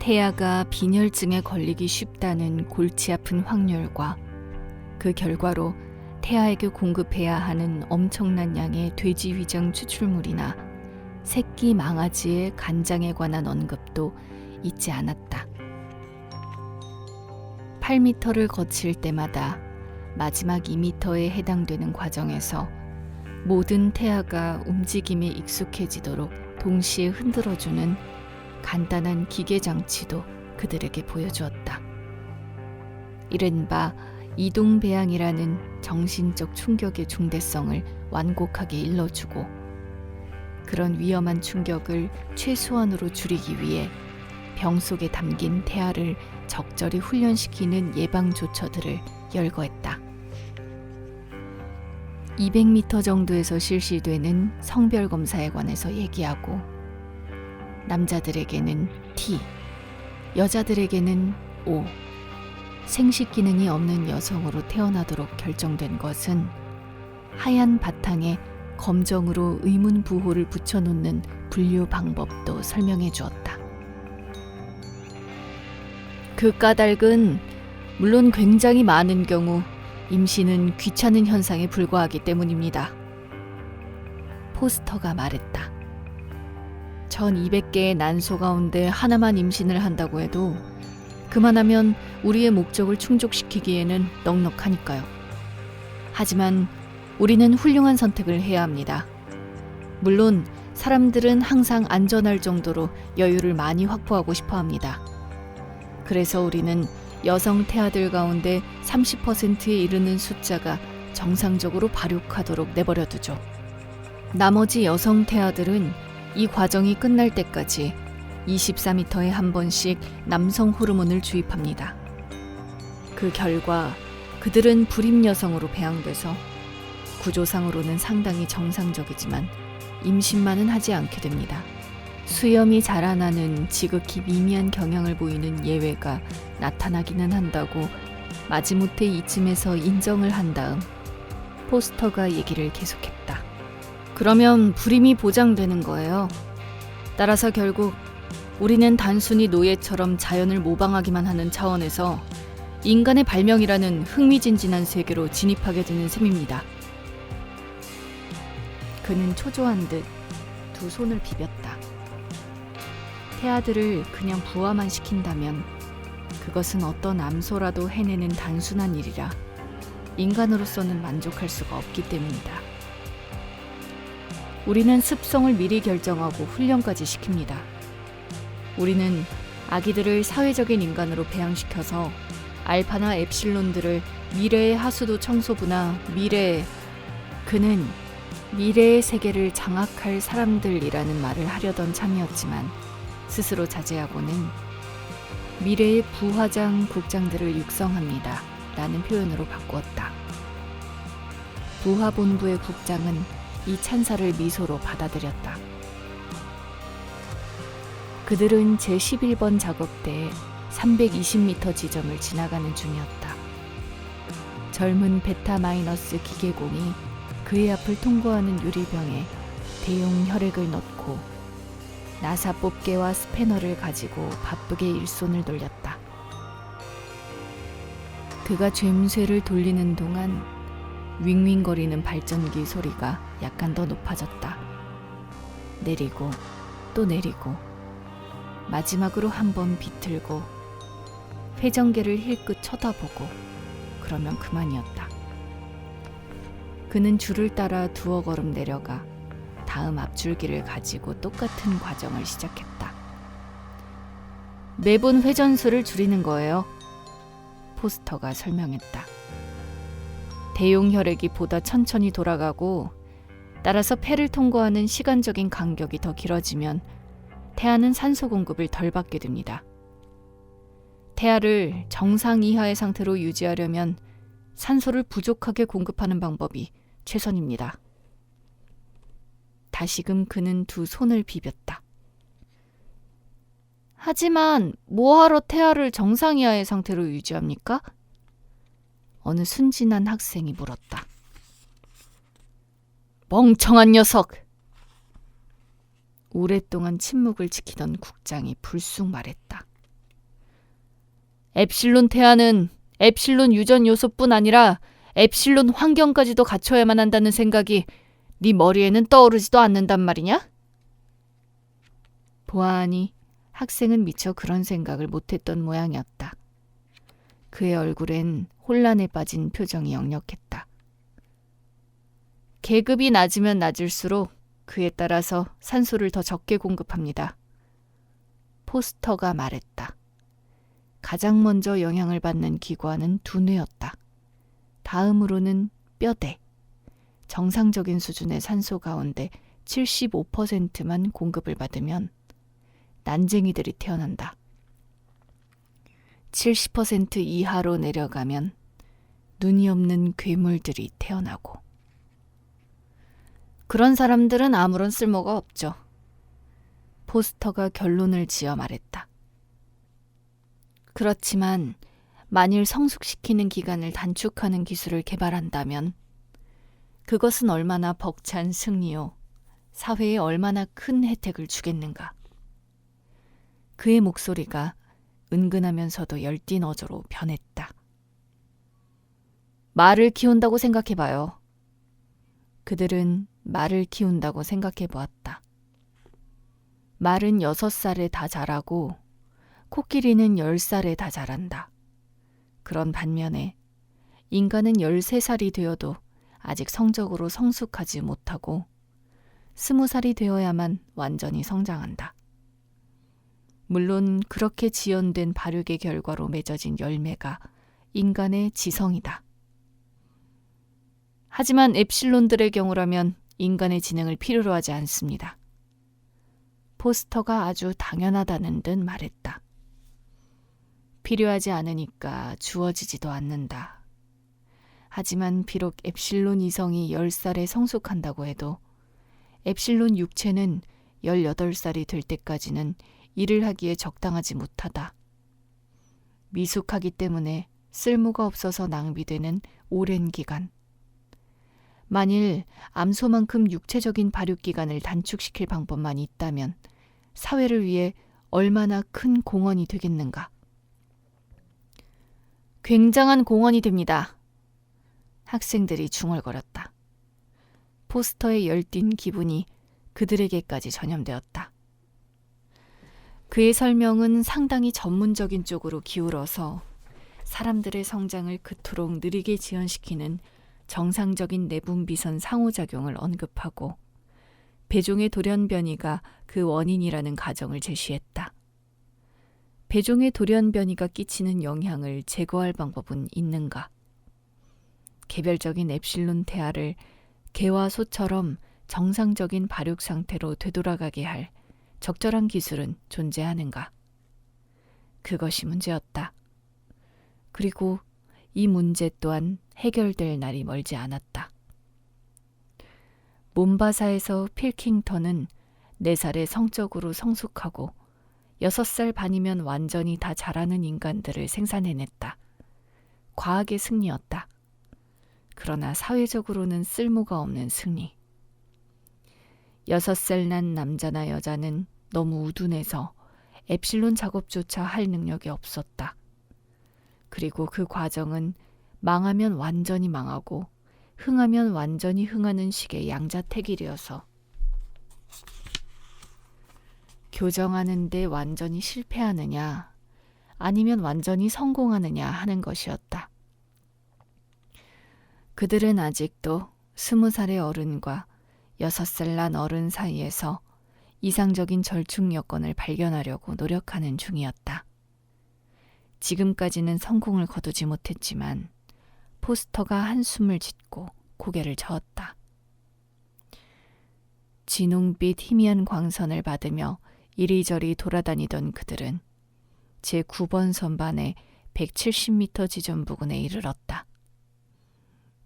태아가 빈혈증에 걸리기 쉽다는 골치 아픈 확률과 그 결과로 태아에게 공급해야 하는 엄청난 양의 돼지 위장 추출물이나 새끼 망아지의 간장에 관한 언급도 잊지 않았다. 8m를 거칠 때마다 마지막 2m에 해당되는 과정에서 모든 태아가 움직임에 익숙해지도록 동시에 흔들어주는 간단한 기계 장치도 그들에게 보여주었다. 이른바 이동배양이라는 정신적 충격의 중대성을 완곡하게 일러주고 그런 위험한 충격을 최소한으로 줄이기 위해 병 속에 담긴 태아를 적절히 훈련시키는 예방 조처들을 열거했다. 200m 정도에서 실시되는 성별 검사에 관해서 얘기하고 남자들에게는 T, 여자들에게는 O, 생식 기능이 없는 여성으로 태어나도록 결정된 것은 하얀 바탕에 검정으로 의문 부호를 붙여놓는 분류 방법도 설명해 주었다. 그 까닭은 물론 굉장히 많은 경우 임신은 귀찮은 현상에 불과하기 때문입니다. 포스터가 말했다. 1200개의 난소 가운데 하나만 임신을 한다고 해도 그만하면 우리의 목적을 충족시키기에는 넉넉하니까요. 하지만 우리는 훌륭한 선택을 해야 합니다. 물론 사람들은 항상 안전할 정도로 여유를 많이 확보하고 싶어 합니다. 그래서 우리는 여성 태아들 가운데 30%에 이르는 숫자가 정상적으로 발육하도록 내버려 두죠. 나머지 여성 태아들은 이 과정이 끝날 때까지 24m에 한 번씩 남성 호르몬을 주입합니다. 그 결과 그들은 불임 여성으로 배양돼서 구조상으로는 상당히 정상적이지만 임신만은 하지 않게 됩니다. 수염이 자라나는 지극히 미미한 경향을 보이는 예외가 나타나기는 한다고 마지못해 이쯤에서 인정을 한 다음 포스터가 얘기를 계속했다. 그러면 불임이 보장되는 거예요. 따라서 결국 우리는 단순히 노예처럼 자연을 모방하기만 하는 차원에서 인간의 발명이라는 흥미진진한 세계로 진입하게 되는 셈입니다. 그는 초조한 듯 두 손을 비볐다. 태아들을 그냥 부화만 시킨다면 그것은 어떤 암소라도 해내는 단순한 일이라 인간으로서는 만족할 수가 없기 때문이다. 우리는 습성을 미리 결정하고 훈련까지 시킵니다. 우리는 아기들을 사회적인 인간으로 배양시켜서 알파나 엡실론들을 미래의 하수도 청소부나 그는 미래의 세계를 장악할 사람들이라는 말을 하려던 참이었지만 스스로 자제하고는 미래의 부화장 국장들을 육성합니다 라는 표현으로 바꾸었다. 부화본부의 국장은 이 찬사를 미소로 받아들였다. 그들은 제11번 작업대에 320m 지점을 지나가는 중이었다. 젊은 베타-마이너스 기계공이 그의 앞을 통과하는 유리병에 대용 혈액을 넣고 나사 뽑개와 스패너를 가지고 바쁘게 일손을 돌렸다. 그가 죬쇠를 돌리는 동안 윙윙거리는 발전기 소리가 약간 더 높아졌다. 내리고 또 내리고 마지막으로 한번 비틀고 회전계를 힐끗 쳐다보고 그러면 그만이었다. 그는 줄을 따라 두어 걸음 내려가 다음 앞줄기를 가지고 똑같은 과정을 시작했다. 매번 회전수를 줄이는 거예요. 포스터가 설명했다. 대용 혈액이 보다 천천히 돌아가고 따라서 폐를 통과하는 시간적인 간격이 더 길어지면 태아는 산소 공급을 덜 받게 됩니다. 태아를 정상 이하의 상태로 유지하려면 산소를 부족하게 공급하는 방법이 최선입니다. 다시금 그는 두 손을 비볐다. 하지만 뭐하러 태아를 정상 이하의 상태로 유지합니까? 어느 순진한 학생이 물었다. 멍청한 녀석! 오랫동안 침묵을 지키던 국장이 불쑥 말했다. 엡실론 태아는 엡실론 유전 요소뿐 아니라 엡실론 환경까지도 갖춰야만 한다는 생각이 네 머리에는 떠오르지도 않는단 말이냐? 보아하니 학생은 미처 그런 생각을 못했던 모양이었다. 그의 얼굴엔 혼란에 빠진 표정이 역력했다. 계급이 낮으면 낮을수록 그에 따라서 산소를 더 적게 공급합니다. 포스터가 말했다. 가장 먼저 영향을 받는 기관은 두뇌였다. 다음으로는 뼈대. 정상적인 수준의 산소 가운데 75%만 공급을 받으면 난쟁이들이 태어난다. 70% 이하로 내려가면 눈이 없는 괴물들이 태어나고. 그런 사람들은 아무런 쓸모가 없죠. 포스터가 결론을 지어 말했다. 그렇지만 만일 성숙시키는 기간을 단축하는 기술을 개발한다면 그것은 얼마나 벅찬 승리요, 사회에 얼마나 큰 혜택을 주겠는가. 그의 목소리가 은근하면서도 열띤 어조로 변했다. 말을 키운다고 생각해봐요. 그들은 말을 키운다고 생각해보았다. 말은 6살에 다 자라고 코끼리는 10살에 다 자란다. 그런 반면에 인간은 13살이 되어도 아직 성적으로 성숙하지 못하고 20살이 되어야만 완전히 성장한다. 물론 그렇게 지연된 발육의 결과로 맺어진 열매가 인간의 지성이다. 하지만 엡실론들의 경우라면 인간의 지능을 필요로 하지 않습니다. 포스터가 아주 당연하다는 듯 말했다. 필요하지 않으니까 주어지지도 않는다. 하지만 비록 엡실론 이성이 10살에 성숙한다고 해도 엡실론 육체는 18살이 될 때까지는 일을 하기에 적당하지 못하다. 미숙하기 때문에 쓸모가 없어서 낭비되는 오랜 기간. 만일 암소만큼 육체적인 발육기간을 단축시킬 방법만 있다면 사회를 위해 얼마나 큰 공헌이 되겠는가. 굉장한 공헌이 됩니다. 학생들이 중얼거렸다. 포스터의 열띤 기분이 그들에게까지 전염되었다. 그의 설명은 상당히 전문적인 쪽으로 기울어서 사람들의 성장을 그토록 느리게 지연시키는 정상적인 내분비선 상호작용을 언급하고 배종의 돌연변이가 그 원인이라는 가정을 제시했다. 배종의 돌연변이가 끼치는 영향을 제거할 방법은 있는가? 개별적인 엡실론 태아를 개와 소처럼 정상적인 발육 상태로 되돌아가게 할 적절한 기술은 존재하는가? 그것이 문제였다. 그리고 이 문제 또한 해결될 날이 멀지 않았다. 몬바사에서 필킹턴은 4살에 성적으로 성숙하고 6살 반이면 완전히 다 자라는 인간들을 생산해냈다. 과학의 승리였다. 그러나 사회적으로는 쓸모가 없는 승리. 6살 난 남자나 여자는 너무 우둔해서 엡실론 작업조차 할 능력이 없었다. 그리고 그 과정은 망하면 완전히 망하고 흥하면 완전히 흥하는 식의 양자택일이어서 교정하는 데 완전히 실패하느냐 아니면 완전히 성공하느냐 하는 것이었다. 그들은 아직도 20살의 어른과 6살 난 어른 사이에서 이상적인 절충 여건을 발견하려고 노력하는 중이었다. 지금까지는 성공을 거두지 못했지만 포스터가 한숨을 짓고 고개를 저었다. 진홍빛 희미한 광선을 받으며 이리저리 돌아다니던 그들은 제9번 선반의 170m 지점 부근에 이르렀다.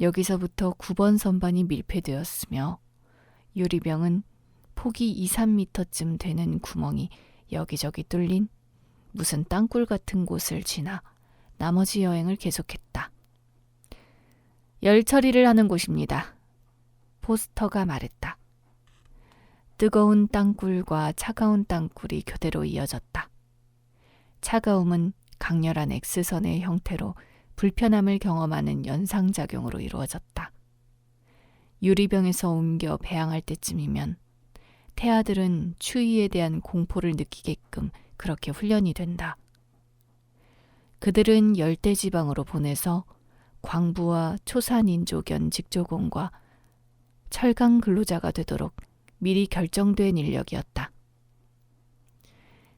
여기서부터 9번 선반이 밀폐되었으며 유리병은 폭이 2, 3m쯤 되는 구멍이 여기저기 뚫린 무슨 땅굴 같은 곳을 지나 나머지 여행을 계속했다. 열 처리를 하는 곳입니다. 포스터가 말했다. 뜨거운 땅굴과 차가운 땅굴이 교대로 이어졌다. 차가움은 강렬한 X선의 형태로 불편함을 경험하는 연상작용으로 이루어졌다. 유리병에서 옮겨 배양할 때쯤이면 태아들은 추위에 대한 공포를 느끼게끔 그렇게 훈련이 된다. 그들은 열대지방으로 보내서 광부와 초산인조견 직조공과 철강 근로자가 되도록 미리 결정된 인력이었다.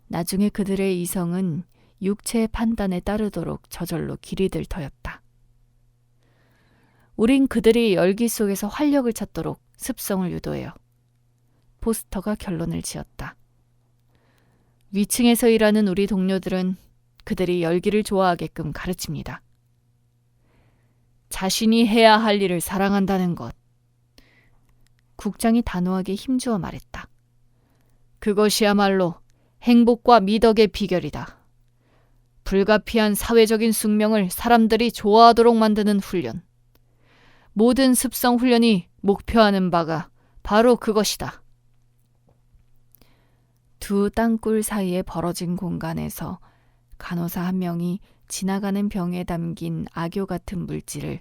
나중에 그들의 이성은 육체의 판단에 따르도록 저절로 길이들 터였다. 우린 그들이 열기 속에서 활력을 찾도록 습성을 유도해요. 포스터가 결론을 지었다. 위층에서 일하는 우리 동료들은 그들이 열기를 좋아하게끔 가르칩니다. 자신이 해야 할 일을 사랑한다는 것. 국장이 단호하게 힘주어 말했다. 그것이야말로 행복과 미덕의 비결이다. 불가피한 사회적인 숙명을 사람들이 좋아하도록 만드는 훈련. 모든 습성 훈련이 목표하는 바가 바로 그것이다. 두 땅굴 사이에 벌어진 공간에서 간호사 한 명이 지나가는 병에 담긴 악교 같은 물질을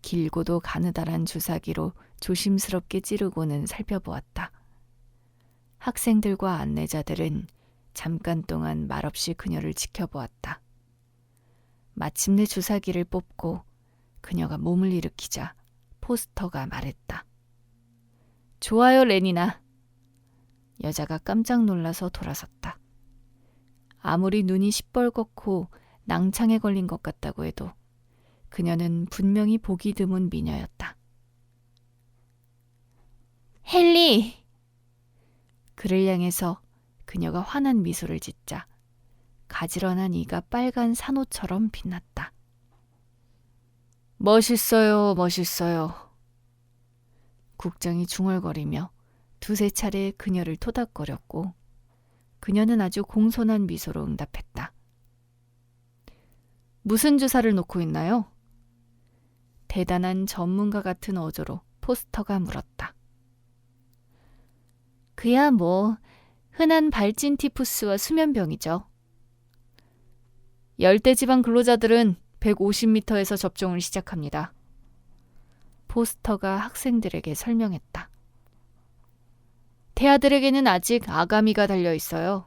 길고도 가느다란 주사기로 조심스럽게 찌르고는 살펴보았다. 학생들과 안내자들은 잠깐 동안 말없이 그녀를 지켜보았다. 마침내 주사기를 뽑고 그녀가 몸을 일으키자 포스터가 말했다. 좋아요, 레니나. 여자가 깜짝 놀라서 돌아섰다. 아무리 눈이 시뻘겋고 낭창에 걸린 것 같다고 해도 그녀는 분명히 보기 드문 미녀였다. 헨리! 그를 향해서 그녀가 환한 미소를 짓자 가지런한 이가 빨간 산호처럼 빛났다. 멋있어요, 멋있어요. 국장이 중얼거리며 두세 차례 그녀를 토닥거렸고 그녀는 아주 공손한 미소로 응답했다. 무슨 주사를 놓고 있나요? 대단한 전문가 같은 어조로 포스터가 물었다. 그야 뭐 흔한 발진 티푸스와 수면병이죠. 열대지방 근로자들은 150m에서 접종을 시작합니다. 포스터가 학생들에게 설명했다. 태아들에게는 아직 아가미가 달려 있어요.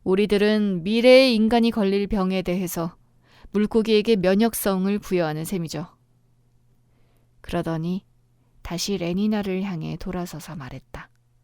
우리들은 미래의 인간이 걸릴 병에 대해서 물고기에게 면역성을 부여하는 셈이죠. 그러더니 다시 레니나를 향해 돌아서서 말했다.